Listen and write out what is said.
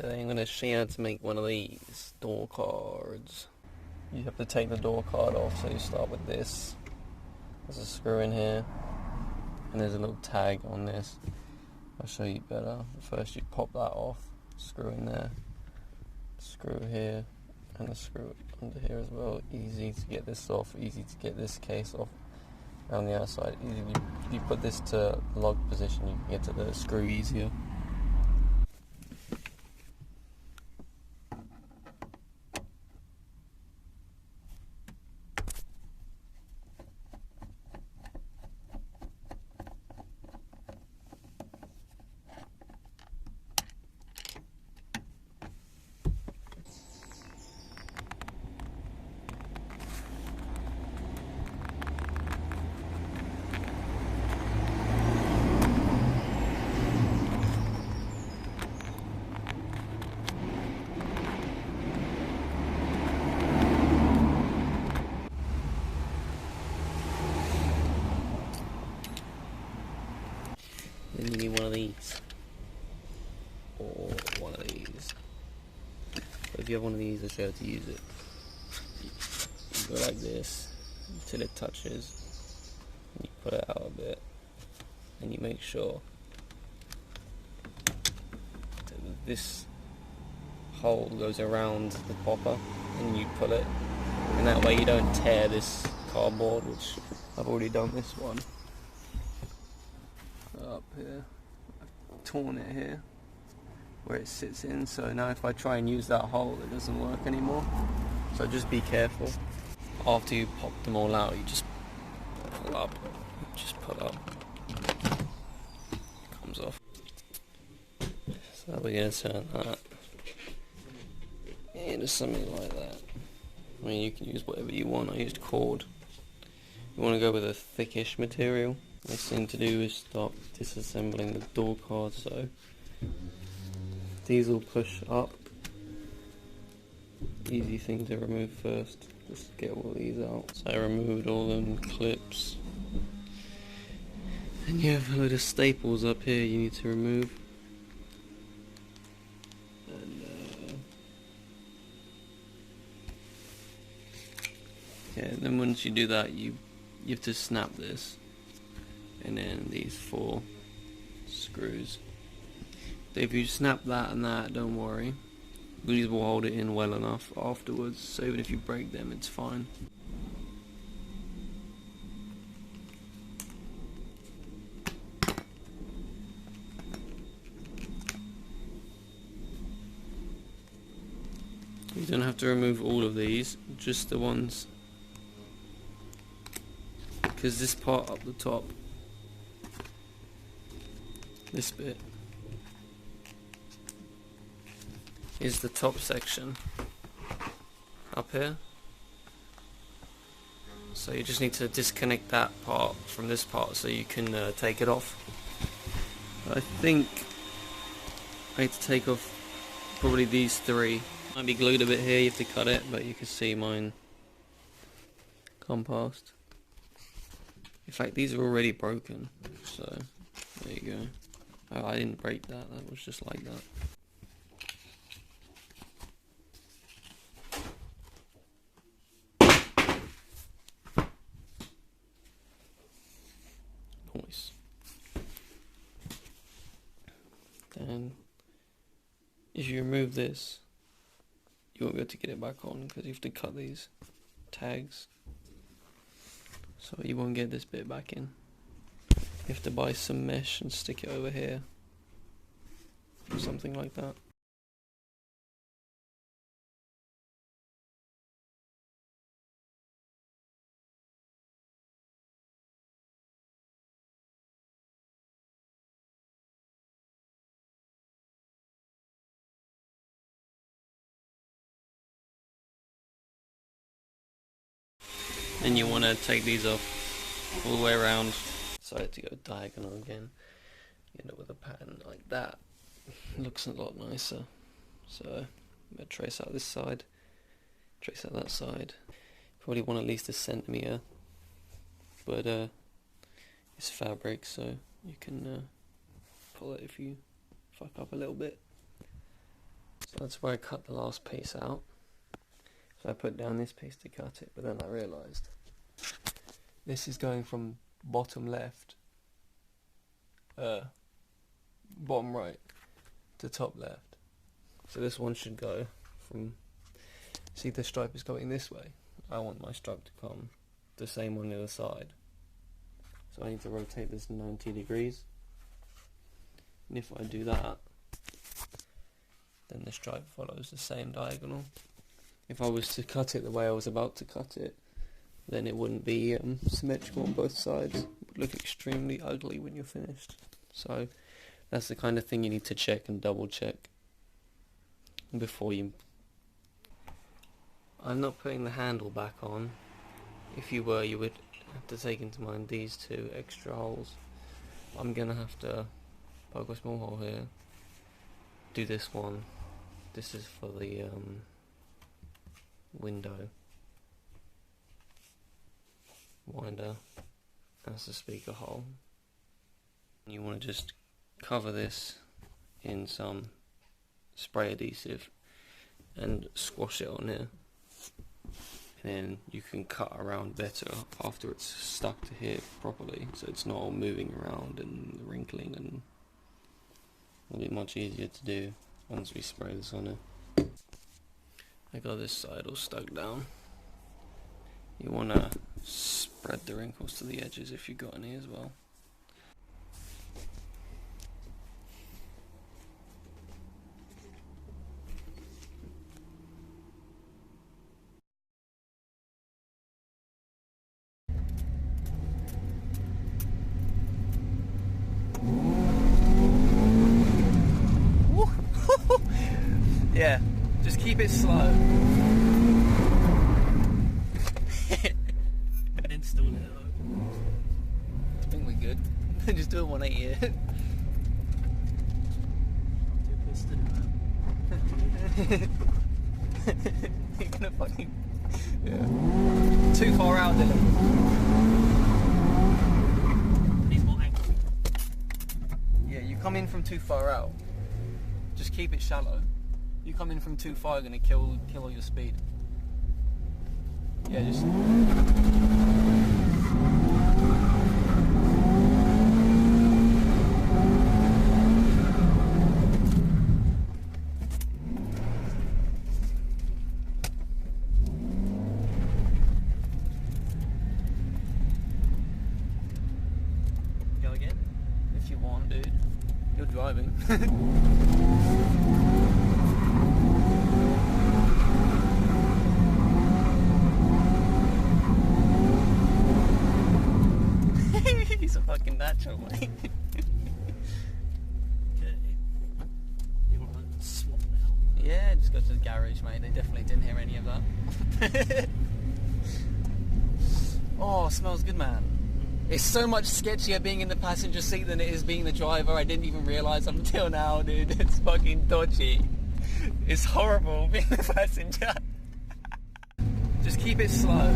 Today I'm going to show you how to make one of these door cards. You have to take the door card off, so you start with this. There's a screw in here, and there's a little tag on this. I'll show you better. First you pop that off, screw in there, screw here, and a screw under here as well. Easy to get this off, easy to get this case off around the outside. Easy if you put this to lock position, you can get to the screw easier. Then you need one of these, or one of these. But if you have one of these, I'll show you how to use it. You go like this until it touches, and you put it out a bit, and you make sure that this hole goes around the popper, and you pull it, and that way you don't tear this cardboard, which I've already done this one. Up here, I've torn it here where it sits in, so now if I try and use that hole it doesn't work anymore, so just be careful. After you pop them all out, you just pull up, it comes off. So we're going to turn that into something like that. I mean, you can use whatever you want. I used cord. You want to go with a thickish material. Next thing to do is start disassembling the door card, so these will push up. Easy thing to remove first, just get all these out. So I removed all them clips. And you have a load of staples up here you need to remove. And then once you do that, you have to snap this. And then these 4 screws. If you snap that and that, don't worry. These will hold it in well enough afterwards, so even if you break them, it's fine. You don't have to remove all of these, just the ones, because this part up the top, this bit, is the top section up here, so you just need to disconnect that part from this part so you can take it off. I think I need to take off probably these 3. Might be glued a bit here, you have to cut it, but you can see mine come past. In fact, these are already broken, so there you go. Oh, I didn't break that, that was just like that. Nice. Then, if you remove this, you won't be able to get it back on because you have to cut these tags. So you won't get this bit back in. You have to buy some mesh and stick it over here, or something like that. And you want to take these off all the way around. So I had to go diagonal again. You end up with a pattern like that. Looks a lot nicer. So I'm going to trace out this side, trace out that side. Probably want at least a centimetre, but it's fabric, so you can pull it if you fuck up a little bit. So that's where I cut the last piece out. So I put down this piece to cut it, but then I realised this is going from bottom left, bottom right to top left. So this one should go from, see the stripe is going this way. I want my stripe to come the same on the other side. So I need to rotate this 90 degrees. And if I do that, then the stripe follows the same diagonal. If I was to cut it the way I was about to cut it, then it wouldn't be symmetrical on both sides. It would look extremely ugly when you're finished. So that's the kind of thing you need to check and double check before you... I'm not putting the handle back on. If you were, you would have to take into mind these two extra holes. I'm gonna have to poke a small hole here, do this one. This is for the window winder. That's the speaker hole. You want to just cover this in some spray adhesive and squash it on here, and then you can cut around better after it's stuck to here properly, so it's not all moving around and wrinkling, and it'll be much easier to do once we spray this on it. I got this side all stuck down. You want to spread the wrinkles to the edges if you've got any as well. Yeah, just keep it slow. And install it though. I think we're good. Just do a 180 here. Too pissed to do that. You're gonna fucking... Yeah. Too far out, Dylan. Needs more angle. Yeah, you come in from too far out. Just keep it shallow. You come in from too far, you're gonna kill all your speed. Yeah, just... Go again? If you want, dude. You're driving. He's a fucking natural, mate. Okay. You want to swap now? Yeah, just go to the garage, mate. They definitely didn't hear any of that. Oh, smells good, man. It's so much sketchier being in the passenger seat than it is being the driver. I didn't even realise until now, dude. It's fucking dodgy. It's horrible being the passenger. Just keep it slow.